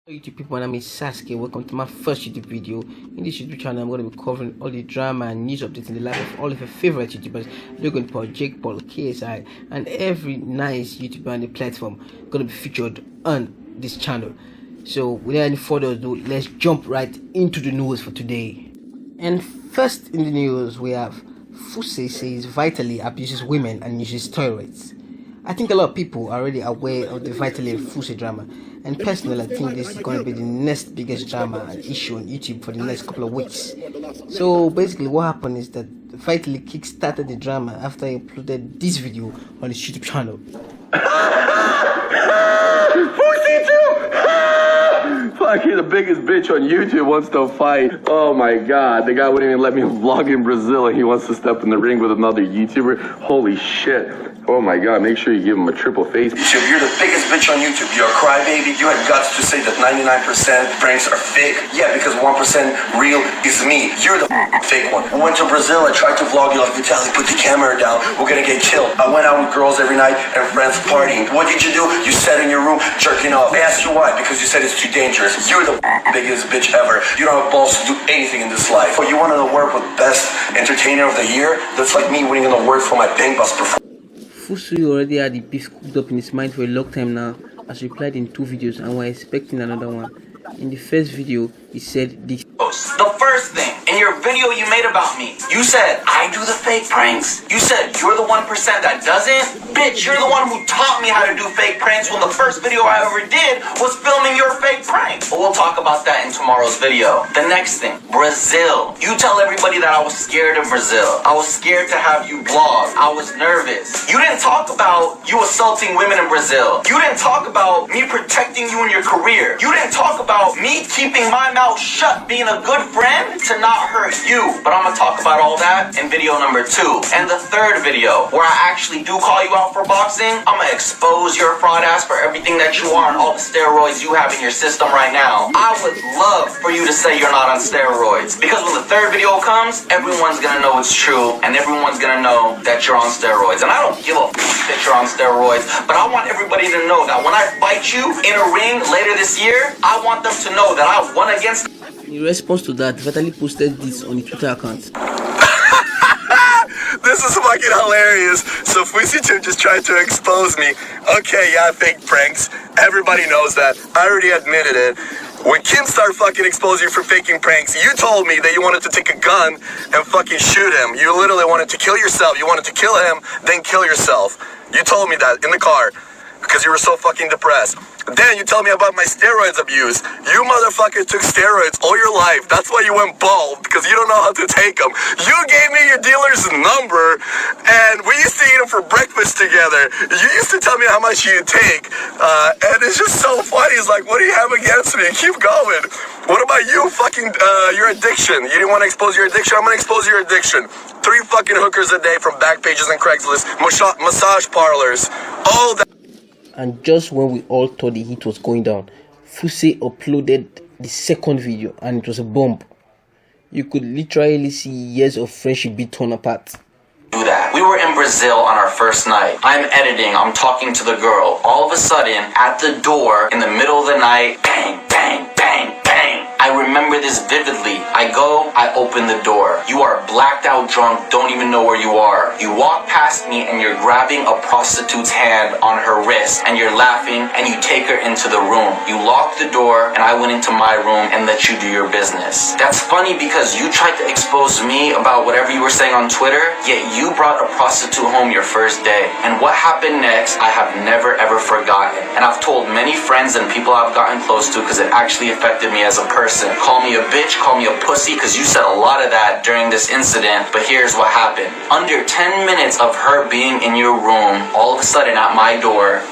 YouTube people, my name is Sasuke. Welcome to my first YouTube video. In this YouTube channel, I'm going to be covering all the drama and news updates in the life of all of your favorite YouTubers, Logan Paul, Jake Paul, KSI, and every nice YouTuber on the platform going to be featured on this channel. So without any further ado, let's jump right into the news for today. And first in the news, we have Fousey'S says Vitaly abuses women and uses steroids. I think a lot of people are already aware of the Vitaly and Fousey'S drama, and personally I think this is going to be the next biggest drama and issue on YouTube for the next couple of weeks. So basically what happened is that Vitaly kick-started the drama after he uploaded this video on his YouTube channel. Fucking the biggest bitch on YouTube wants to fight. Oh my god, the guy wouldn't even let me vlog in Brazil and he wants to step in the ring with another YouTuber. Holy shit. Oh my god, make sure you give him a triple face. You're the biggest bitch on YouTube. You're a crybaby. You had guts to say that 99% pranks are fake. Yeah, because 1% real is me. You're the fake one. I went to Brazil, I tried to vlog you like, Vitaly, put the camera down. We're gonna get killed. I went out with girls every night and friends partying. What did you do? You sat in your room jerking off. I asked you why, because you said it's too dangerous. You're the biggest bitch ever. You don't have balls to do anything in this life. Oh, you wanted to work with best entertainer of the year? That's like me winning an award for my bank bus performance. Fousey'S already had the beef cooked up in his mind for a long time now, as replied in 2 videos, and we're expecting another one. In the first video, he said this. The first thing, in your video you made about me, you said, I do the fake pranks. You said, you're the 1% that doesn't? Bitch, you're the one who taught me how to do fake pranks when the first video I ever did was filming your fake pranks. But we'll talk about that in tomorrow's video. The next thing, Brazil. You tell everybody that I was scared of Brazil. I was scared to have you vlog. I was nervous. You didn't talk about you assaulting women in Brazil. You didn't talk about me protecting you in your career. You didn't talk about me keeping my mouth shut, being a good friend to not hurt you. But I'm gonna talk about all that in video number 2. And the third video, where I actually do call you out for boxing, I'm gonna expose your fraud ass for everything that you are and all the steroids you have in your system right now. I would love for you to say you're not on steroids, because when the third video comes, everyone's gonna know it's true and everyone's gonna know that you're on steroids. And I don't give a that you're on steroids, but I want everybody to know that when I fight you in a ring later this year, I want them to know that I won against. In response to that, Vitaly posted this on his Twitter account. This is fucking hilarious. So Fousey'S just tried to expose me. Okay, yeah, fake pranks. Everybody knows that. I already admitted it. When Kim started fucking exposing you for faking pranks, you told me that you wanted to take a gun and fucking shoot him. You literally wanted to kill yourself. You wanted to kill him, then kill yourself. You told me that in the car because you were so fucking depressed. Then you tell me about my steroids abuse. You motherfuckers took steroids all your life. That's why you went bald, because you don't know how to take them. You gave me your dealer's number, and we used to eat them for breakfast together. You used to tell me how much you take, and it's just so funny. It's like, what do you have against me? Keep going. What about you fucking, your addiction? You didn't want to expose your addiction? I'm going to expose your addiction. 3 fucking hookers a day from Backpages and Craigslist, massage parlors, all that. And just when we all thought the heat was going down, Fousey'S uploaded the second video and it was a bomb. You could literally see years of friendship be torn apart. Do that. We were in Brazil on our first night. I'm editing, I'm talking to the girl. All of a sudden, at the door, in the middle of the night, bang, bang, bang, bang. I remember this vividly. I go, I open the door. You are blacked out drunk, don't even know where you are. You walk past me and you're grabbing a prostitute's hand on her wrist and you're laughing and you take her into the room. You locked the door and I went into my room and let you do your business. That's funny because you tried to expose me about whatever you were saying on Twitter, yet you brought a prostitute home your first day. And what happened next, I have never ever forgotten. And I've told many friends and people I've gotten close to because it actually affected me as a person. Call me a bitch, call me a pussy, because you said a lot of that during this incident. But here's what happened. Under 10 minutes of her being in your room, all of a sudden at my door,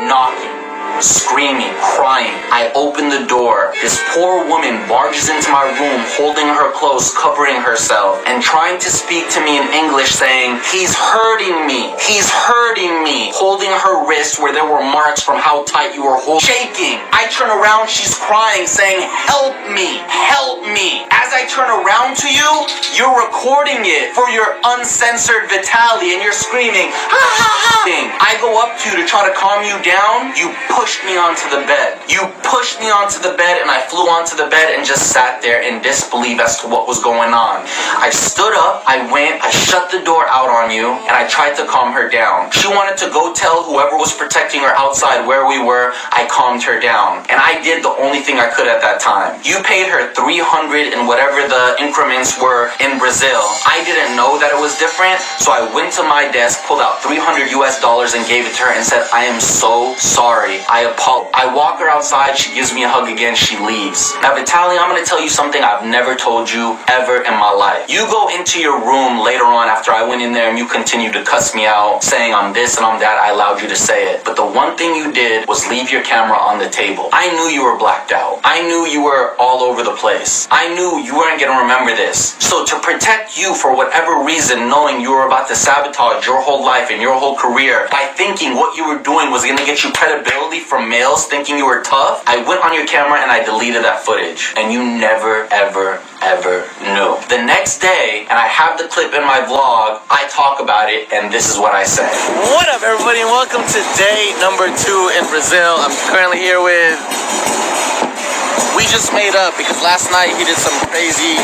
knocking, screaming, crying. I open the door. This poor woman barges into my room holding her clothes, covering herself, and trying to speak to me in English, saying, he's hurting me. He's hurting me. Holding her wrist where there were marks from how tight you were holding. Shaking. I turn around, she's crying, saying, help me. Help me. As I turn around to you, you're recording it for your uncensored Vitaly, and you're screaming, ha ha ha. I go up to you to try to calm you down. You push pushed me onto the bed. You pushed me onto the bed, and I flew onto the bed and just sat there in disbelief as to what was going on. I stood up, I shut the door out on you, and I tried to calm her down. She wanted to go tell whoever was protecting her outside where we were. I calmed her down, and I did the only thing I could at that time. You paid her 300 and whatever the increments were in Brazil. I didn't know that it was different, so I went to my desk, pulled out $300 and gave it to her and said, I am so sorry. I walk her outside, she gives me a hug again, she leaves. Now, Vitaly, I'm going to tell you something I've never told you ever in my life. You go into your room later on after I went in there and you continue to cuss me out, saying I'm this and I'm that. I allowed you to say it. But the one thing you did was leave your camera on the table. I knew you were blacked out. I knew you were all over the place. I knew you weren't going to remember this. So to protect you for whatever reason, knowing you were about to sabotage your whole life and your whole career by thinking what you were doing was going to get you credibility from males thinking you were tough, I went on your camera and I deleted that footage. And you never, ever, ever knew. The next day, and I have the clip in my vlog, I talk about it, and this is what I say. What up, everybody, and welcome to day number 2 in Brazil. I'm currently here with... We just made up because last night he did some crazy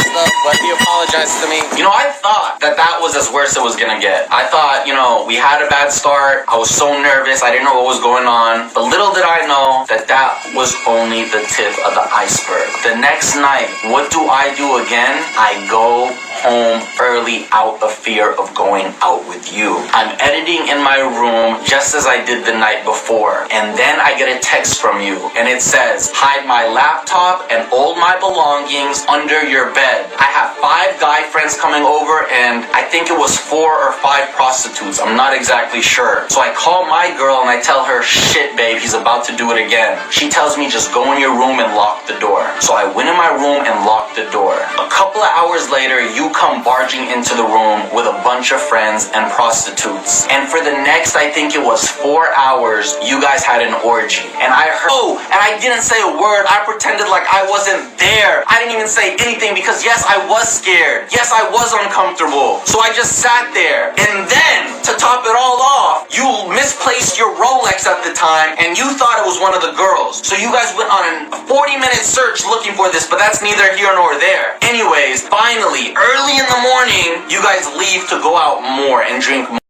stuff, but he apologized to me. You know, I thought that was as worse as it was gonna get. I thought, you know, we had a bad start. I was so nervous. I didn't know what was going on. But little did I know that was only the tip of the iceberg. The next night, what do I do again? I go home early out of fear of going out with you. I'm editing in my room just as I did the night before. And then I get a text from you and it says, hide my laptop and all my belongings under your bed. I have 5 guy friends coming over and I think it was 4 or 5 prostitutes. I'm not exactly sure. So I call my girl and I tell her, shit babe, he's about to do it again. She tells me just go in your room and lock the door. So I went in my room and locked the door. A couple of hours later, you come barging into the room with a bunch of friends and prostitutes. And for the next, I think it was 4 hours, you guys had an orgy. And I heard, and I didn't say a word. I pretended like I wasn't there. I didn't even say anything because yes, I was scared. Yes, I was uncomfortable. So I just sat there. And then, to top it all off, you misplaced your Rolex at the time and you thought it was one of the girls. So you guys went on a 40-minute search looking for this, but that's neither here nor there. Anyways, finally, early in the morning, you guys leave to go out more and drink more.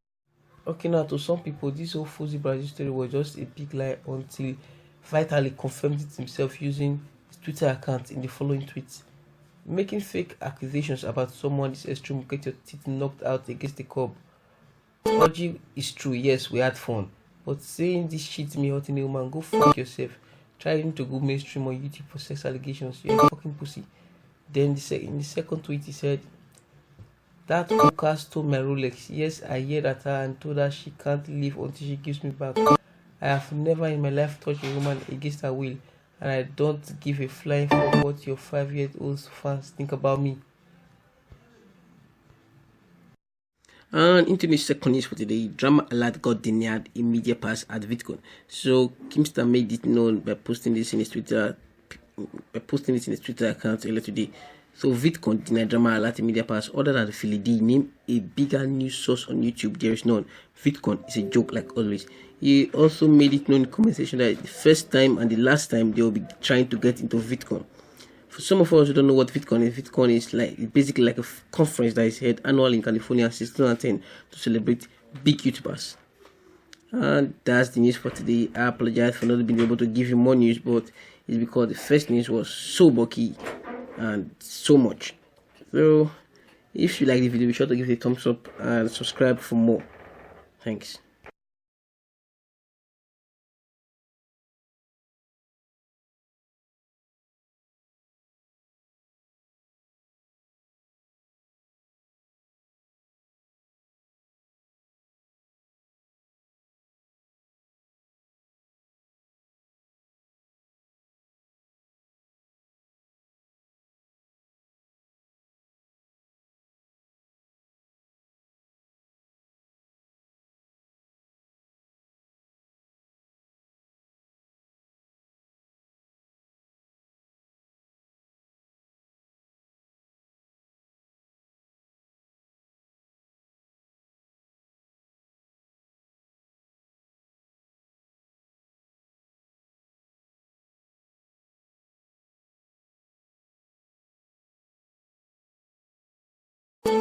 Okay, now to some people, this whole Fousey'S Brazil story was just a big lie until Vitaly confirmed it himself using his Twitter account in the following tweets. Making fake accusations about someone is extreme, get your teeth knocked out against the curb. Orgy is true, yes, we had fun. But saying this shit me hurting a woman, go fuck yourself. Trying to go mainstream on YouTube for sex allegations, you're a fucking pussy. Then in the second tweet he said, that hooker stole my Rolex. Yes, I yelled at her and told her she can't leave until she gives me back. I have never in my life touched a woman against her will, and I don't give a flying fuck what your 5-year-old fans think about me. And into the second news for today, Drama Alert got denied a media pass at Vidcon. So Kimster made it known by posting this in his Twitter account earlier today. So Vidcon denied Drama Alert a media pass. Other than Philly D, name a bigger news source on YouTube. There is none. Vidcon is a joke like always. He also made it known in the comment section that the first time and the last time they will be trying to get into Vidcon. For some of us who don't know what Vidcon is basically like a conference that is held annually in California since 2010 to celebrate big YouTubers. And that's the news for today. I apologize for not being able to give you more news, but it's because the first news was so bulky and so much. So if you like the video, be sure to give it a thumbs up and subscribe for more. Thanks.